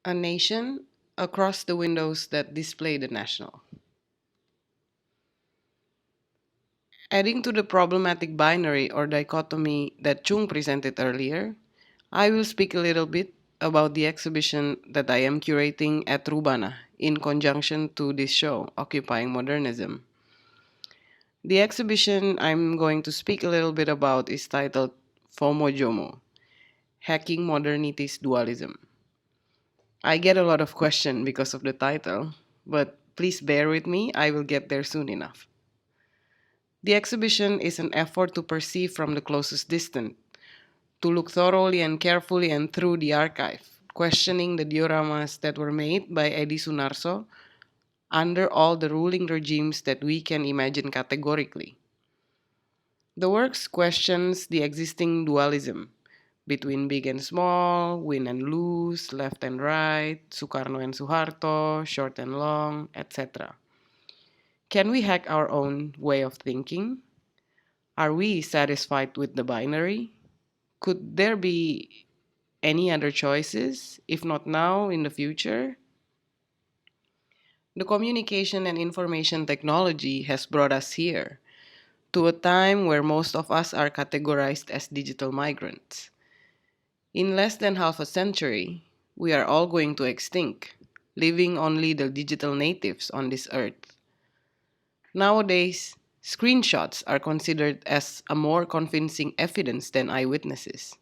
A nation across the windows that display the national. Adding to the problematic binary or dichotomy that Chung presented earlier, I will speak a little bit about the exhibition that I am curating at Rubana in conjunction to this show, Occupying Modernism. The exhibition I'm going to speak a little bit about is titled FOMO JOMO, Hacking Modernity's Dualism. I get a lot of questions because of the title, but please bear with me, I will get there soon enough. The exhibition is an effort to perceive from the closest distance, to look thoroughly and carefully and through the archive, questioning the dioramas that were made by Edhi Sunarso under all the ruling regimes that we can imagine categorically. The works questions the existing dualism between big and small, win and lose, left and right, Sukarno and Suharto, short and long, etc. Can we hack our own way of thinking? Are we satisfied with the binary? Could there be any other choices, if not now, in the future? The communication and information technology has brought us here, to a time where most of us are categorized as digital migrants. In less than half a century, we are all going to extinct, leaving only the digital natives on this earth. Nowadays, screenshots are considered as a more convincing evidence than eyewitnesses,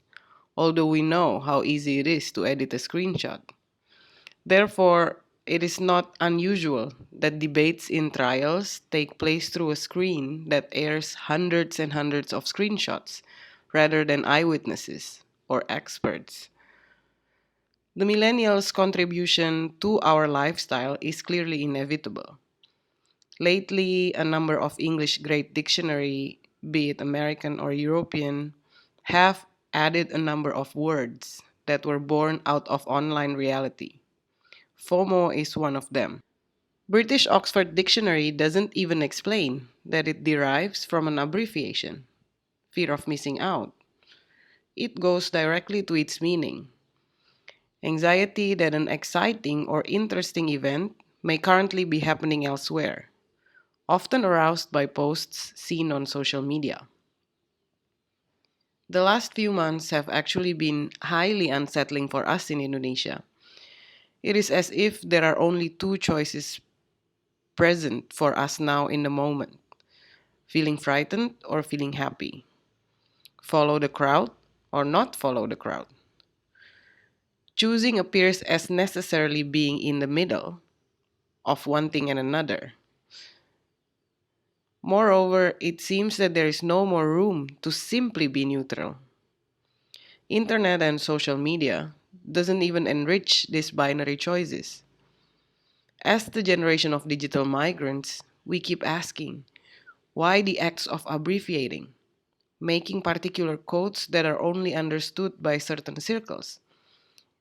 although we know how easy it is to edit a screenshot. Therefore, it is not unusual that debates in trials take place through a screen that airs hundreds and hundreds of screenshots rather than eyewitnesses or experts. The millennials' contribution to our lifestyle is clearly inevitable. Lately, a number of English Great Dictionary, be it American or European, have added a number of words that were born out of online reality. FOMO is one of them. British Oxford Dictionary doesn't even explain that it derives from an abbreviation, fear of missing out. It goes directly to its meaning. Anxiety that an exciting or interesting event may currently be happening elsewhere, often aroused by posts seen on social media. The last few months have actually been highly unsettling for us in Indonesia. It is as if there are only two choices present for us now in the moment: feeling frightened or feeling happy, follow the crowd or not follow the crowd. Choosing appears as necessarily being in the middle of one thing and another. Moreover, it seems that there is no more room to simply be neutral. Internet and social media doesn't even enrich these binary choices. As the generation of digital migrants, we keep asking, why the acts of abbreviating, making particular codes that are only understood by certain circles?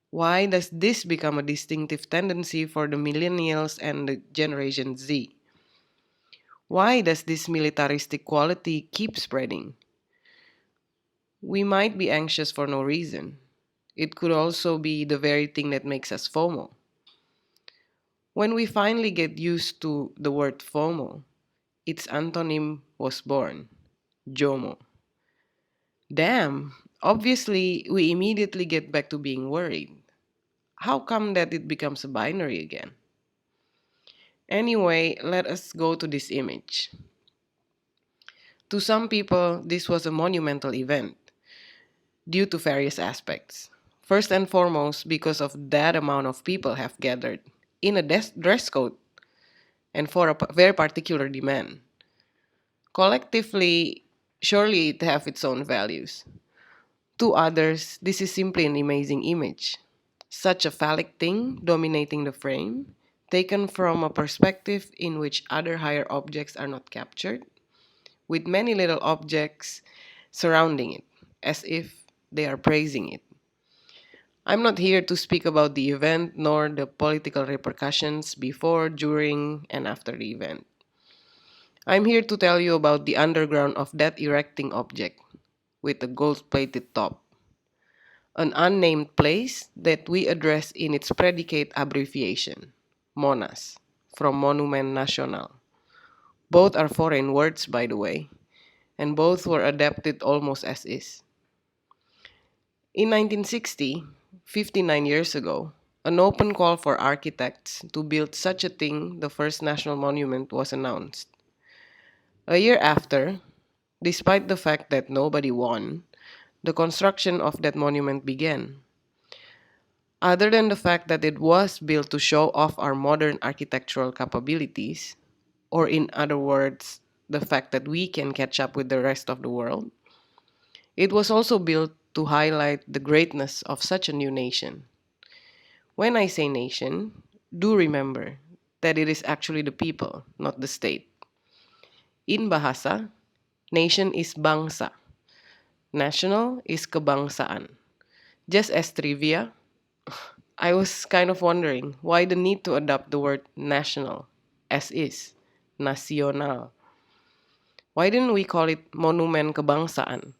Why does this become a distinctive tendency for the millennials and the Generation Z? Why does this militaristic quality keep spreading? We might be anxious for no reason. It could also be the very thing that makes us FOMO. When we finally get used to the word FOMO, its antonym was born: JOMO. Damn, obviously we immediately get back to being worried. How come that it becomes a binary again? Anyway, let us go to this image. To some people, this was a monumental event due to various aspects. First and foremost, because of that amount of people have gathered in a dress code and for a very particular demand. Collectively, surely it have its own values. To others, this is simply an amazing image. Such a phallic thing dominating the frame, taken from a perspective in which other higher objects are not captured, with many little objects surrounding it, as if they are praising it. I'm not here to speak about the event nor the political repercussions before, during, and after the event. I'm here to tell you about the underground of that erecting object with a gold plated top. an unnamed place that we address in its predicate abbreviation, MONAS, from Monument Nasional. Both are foreign words, by the way, and both were adapted almost as is. In 1960, 59 years ago, an open call for architects to build such a thing, the first national monument, was announced. A year after, despite the fact that nobody won, the construction of that monument began. Other than the fact that it was built to show off our modern architectural capabilities, or in other words, the fact that we can catch up with the rest of the world, it was also built to highlight the greatness of such a new nation. When I say nation, do remember that it is actually the people, not the state. In Bahasa, nation is bangsa, national is kebangsaan. Just as trivia, I was kind of wondering why the need to adopt the word national, as is, nasional. Why didn't we call it monumen kebangsaan?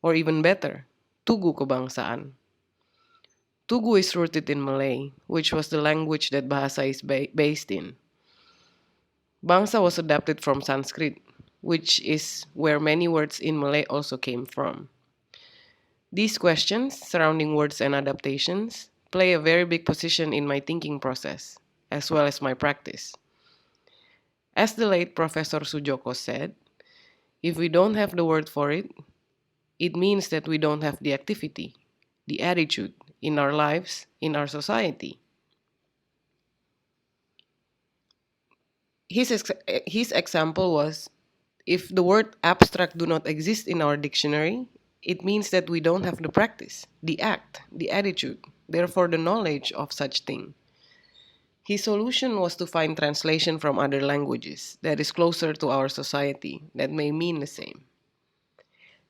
Or even better, tugu kebangsaan. Tugu is rooted in Malay, which was the language that Bahasa is based in. Bangsa was adapted from Sanskrit, which is where many words in Malay also came from. These questions surrounding words and adaptations play a very big position in my thinking process, as well as my practice. As the late Professor Sujoko said, if we don't have the word for it, it means that we don't have the activity, the attitude in our lives, in our society. His example was, if the word abstract do not exist in our dictionary, it means that we don't have the practice, the act, the attitude, therefore the knowledge of such thing. His solution was to find translation from other languages that is closer to our society that may mean the same.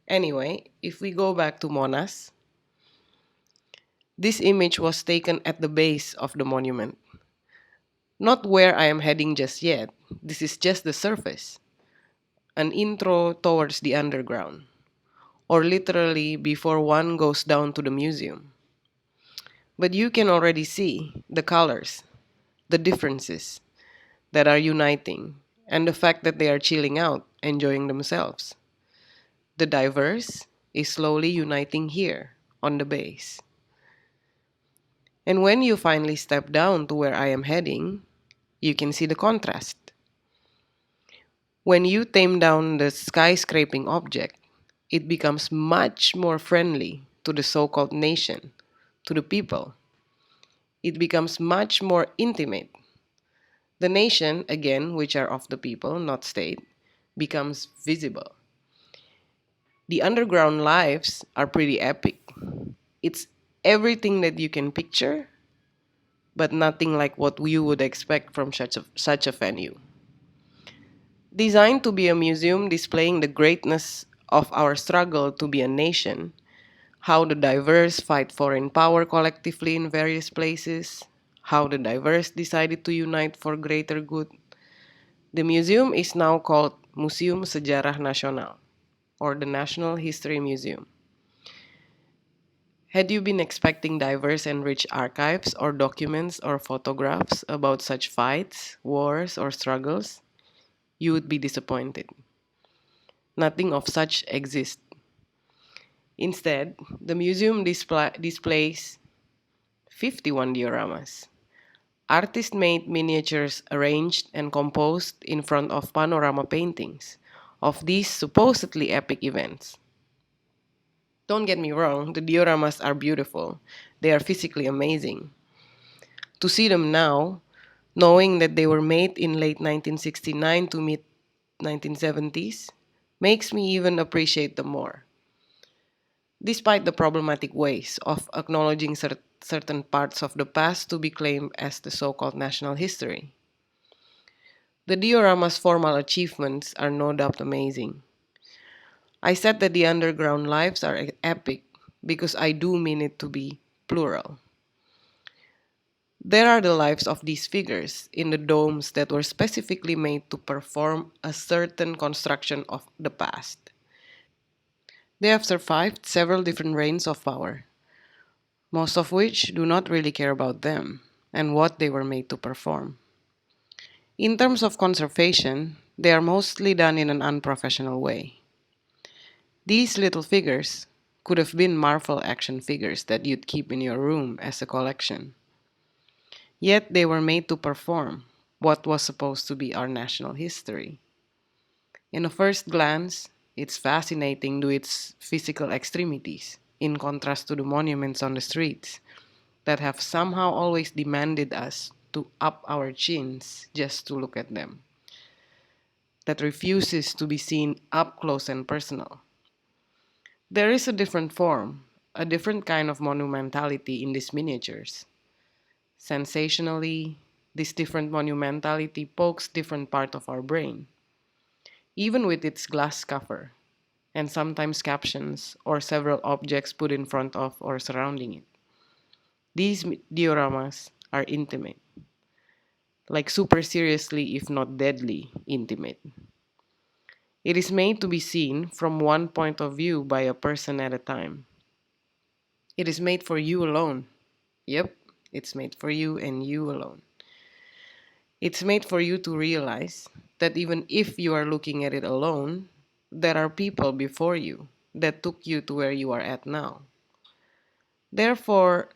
Anyway, if we go back to Monas, this image was taken at the base of the monument. Not where I am heading just yet, this is just the surface, an intro towards the underground, or literally before one goes down to the museum. But you can already see the colors, the differences that are uniting, and the fact that they are chilling out, enjoying themselves. The diverse is slowly uniting here on the base. And when you finally step down to where I am heading, you can see the contrast. When you tame down the skyscraping object, it becomes much more friendly to the so-called nation, to the people. It becomes much more intimate. The nation, again, which are of the people, not state, becomes visible. The underground lives are pretty epic. It's everything that you can picture, but nothing like what you would expect from such a venue. Designed to be a museum displaying the greatness of our struggle to be a nation, how the diverse fight foreign power collectively in various places, how the diverse decided to unite for greater good. The museum is now called Museum Sejarah Nasional, or the National History Museum. Had you been expecting diverse and rich archives or documents or photographs about such fights, wars, or struggles, you would be disappointed. Nothing of such exists. Instead, the museum displays 51 dioramas, artist-made miniatures arranged and composed in front of panorama paintings of these supposedly epic events. Don't get me wrong, the dioramas are beautiful. They are physically amazing. To see them now, knowing that they were made in late 1969 to mid 1970s, makes me even appreciate them more. Despite the problematic ways of acknowledging certain parts of the past to be claimed as the so-called national history. The diorama's formal achievements are no doubt amazing. I said that the underground lives are epic because I do mean it to be plural. There are the lives of these figures in the domes that were specifically made to perform a certain construction of the past. They have survived several different reigns of power. most of which do not really care about them and what they were made to perform. In terms of conservation, they are mostly done in an unprofessional way. These little figures could have been Marvel action figures that you'd keep in your room as a collection. Yet they were made to perform what was supposed to be our national history. In a first glance, it's fascinating to its physical extremities, in contrast to the monuments on the streets that have somehow always demanded us to up our chins just to look at them, that refuses to be seen up close and personal. There is a different form, a different kind of monumentality in these miniatures. Sensationally, this different monumentality pokes different part of our brain, even with its glass cover, and sometimes captions or several objects put in front of or surrounding it. These dioramas are intimate, like super seriously, if not deadly, intimate. It is made to be seen from one point of view by a person at a time. It is made for you alone. Yep, it's made for you and you alone. It's made for you to realize that even if you are looking at it alone, there are people before you that took you to where you are at now. Therefore,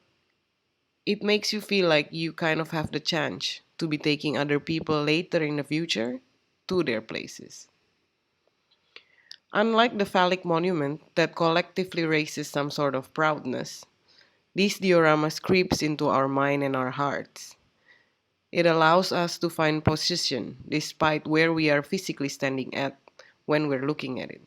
it makes you feel like you kind of have the chance to be taking other people later in the future to their places. Unlike the phallic monument that collectively raises some sort of proudness, these dioramas creeps into our mind and our hearts. It allows us to find position despite where we are physically standing at when we're looking at it.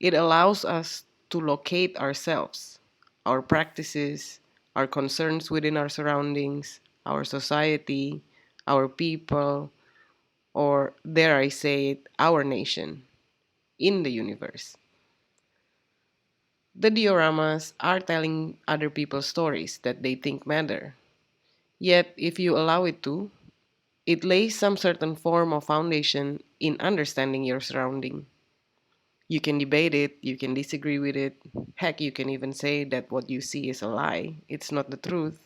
It allows us to locate ourselves, our practices, our concerns within our surroundings, our society, our people, or dare I say it, our nation in the universe. The dioramas are telling other people's stories that they think matter. Yet, if you allow it to, it lays some certain form of foundation in understanding your surrounding. You can debate it, you can disagree with it. Heck, you can even say that what you see is a lie, it's not the truth.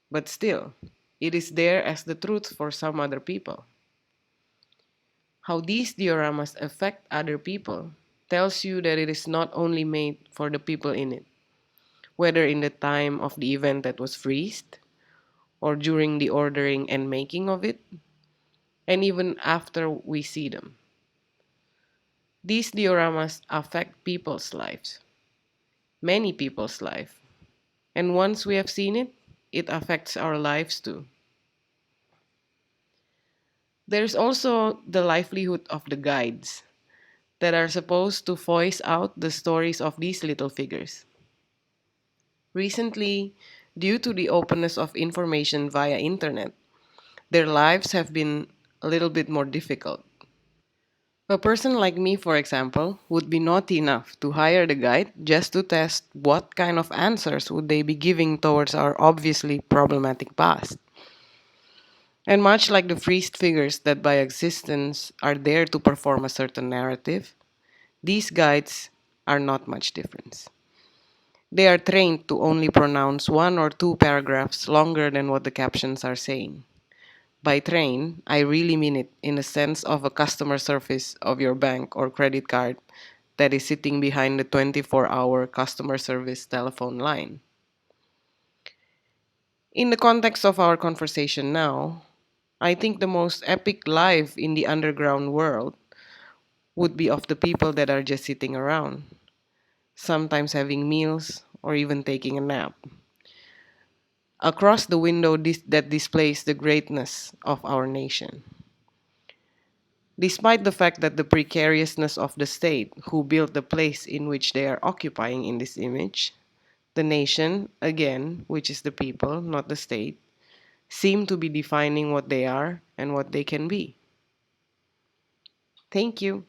But still, it is there as the truth for some other people. How these dioramas affect other people tells you that it is not only made for the people in it, whether in the time of the event that was freezed, or during the ordering and making of it, and even after we see them. These dioramas affect people's lives, many people's lives, and once we have seen it, it affects our lives too. There's also the livelihood of the guides that are supposed to voice out the stories of these little figures. Recently, due to the openness of information via internet, their lives have been a little bit more difficult. A person like me, for example, would be naughty enough to hire the guide just to test what kind of answers would they be giving towards our obviously problematic past. And much like the freezed figures that by existence are there to perform a certain narrative, these guides are not much different. They are trained to only pronounce one or two paragraphs longer than what the captions are saying. By train, I really mean it in the sense of a customer service of your bank or credit card that is sitting behind the 24-hour customer service telephone line. In the context of our conversation now, I think the most epic life in the underground world would be of the people that are just sitting around, sometimes having meals or even taking a nap. Across the window that displays the greatness of our nation. Despite the fact that the precariousness of the state who built the place in which they are occupying in this image, the nation, again, which is the people, not the state, seem to be defining what they are and what they can be. Thank you.